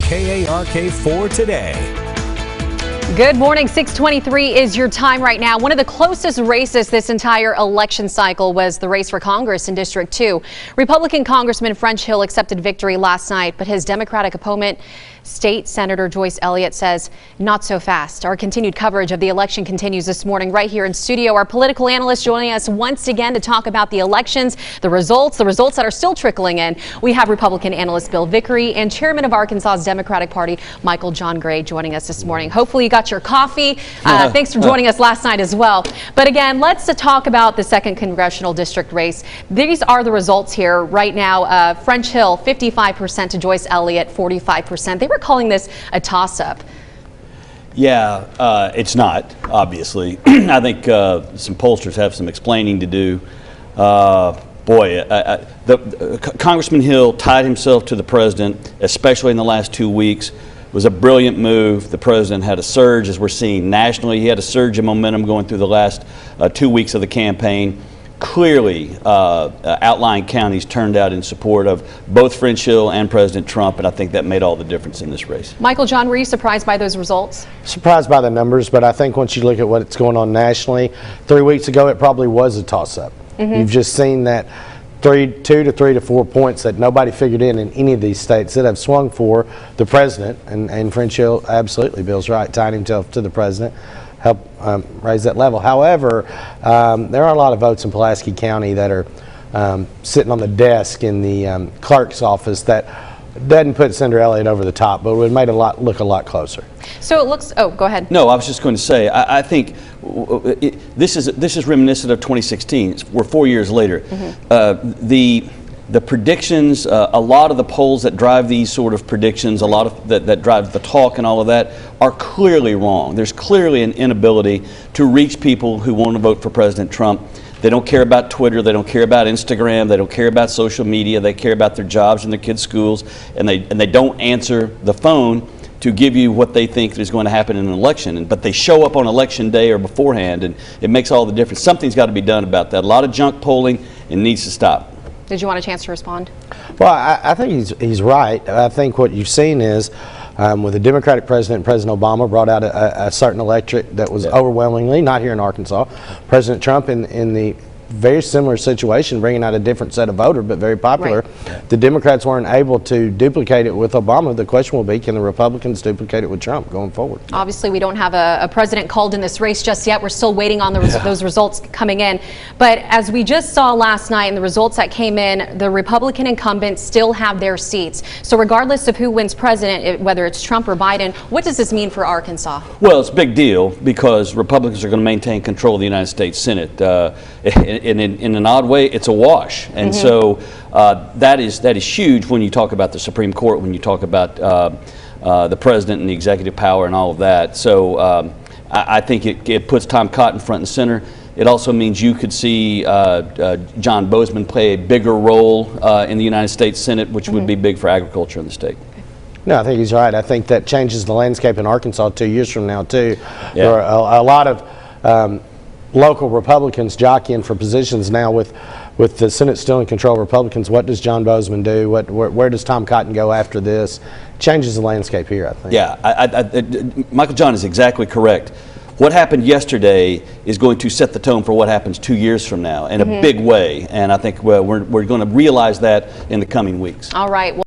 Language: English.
KARK4 Today. Good morning. 6:23 is your time right now. One of the closest races this entire election cycle was the race for Congress in District 2. Republican Congressman French Hill accepted victory last night, but his Democratic opponent, State Senator Joyce Elliott, says not so fast. Our continued coverage of the election continues this morning right here in studio. Our political analyst joining us once again to talk about the elections, the results that are still trickling in. We have Republican analyst Bill Vickery and Chairman of Arkansas's Democratic Party, Michael John Gray, joining us this morning. Hopefully you got your coffee. Thanks for joining us last night as well. But again, let's talk about the 2nd Congressional District race. These are the results here right now. French Hill, 55% to Joyce Elliott, 45%. They were calling this a toss-up. Yeah, it's not, obviously. I think some pollsters have some explaining to do. Congressman Hill tied himself to the president, especially in the last 2 weeks. It was a brilliant move. The president had a surge, as we're seeing nationally. He had a surge in momentum going through the last 2 weeks of the campaign. Clearly, outlying counties turned out in support of both French Hill and President Trump, and I think that made all the difference in this race. Michael John, were you surprised by those results? Surprised by the numbers, but I think once you look at what's going on nationally, 3 weeks ago it probably was a toss-up. You've just seen that 2 to 3 to 4 points that nobody figured in any of these states that have swung for the president, and French Hill, absolutely, Bill's right, tied himself to the president, help raise that level. However, there are a lot of votes in Pulaski County that are sitting on the desk in the clerk's office that doesn't put Senator Elliott over the top, but would make it look a lot closer. So it looks, oh, go ahead. No, I was just going to say, I think this is reminiscent of 2016. We're 4 years later. The predictions, a lot of the polls that drive these sort of predictions, a lot of that drive the talk and all of that, are clearly wrong. There's clearly an inability to reach people who want to vote for President Trump. They don't care about Twitter, they don't care about Instagram, they don't care about social media, they care about their jobs and their kids' schools, and they don't answer the phone to give you what they think is going to happen in an election. But they show up on election day or beforehand, and it makes all the difference. Something's got to be done about that. A lot of junk polling, and needs to stop. Did you want a chance to respond? Well, I think he's right. I think what you've seen is with the Democratic president, President Obama brought out a certain electorate that was overwhelmingly, not here in Arkansas, President Trump in the very similar situation, bringing out a different set of voters, but very popular. Right. The Democrats weren't able to duplicate it with Obama. The question will be, can the Republicans duplicate it with Trump going forward? Obviously, we don't have a president called in this race just yet. We're still waiting on those results coming in. But as we just saw last night and the results that came in, the Republican incumbents still have their seats. So regardless of who wins president, whether it's Trump or Biden, what does this mean for Arkansas? Well, it's a big deal because Republicans are going to maintain control of the United States Senate. In an odd way, it's a wash, and so that is huge when you talk about the Supreme Court, when you talk about the president and the executive power and all of that. So I think it puts Tom Cotton front and center. It also means you could see John Bozeman play a bigger role in the United States Senate, which would be big for agriculture in the state. No, I think he's right. I think that changes the landscape in Arkansas 2 years from now too. Yeah. There are a lot of local Republicans jockeying for positions now with the Senate still in control of Republicans. What does John Bozeman do? Where does Tom Cotton go after this? Changes the landscape here, I think. Yeah, Michael John is exactly correct. What happened yesterday is going to set the tone for what happens 2 years from now in a big way, and I think we're going to realize that in the coming weeks. All right. Well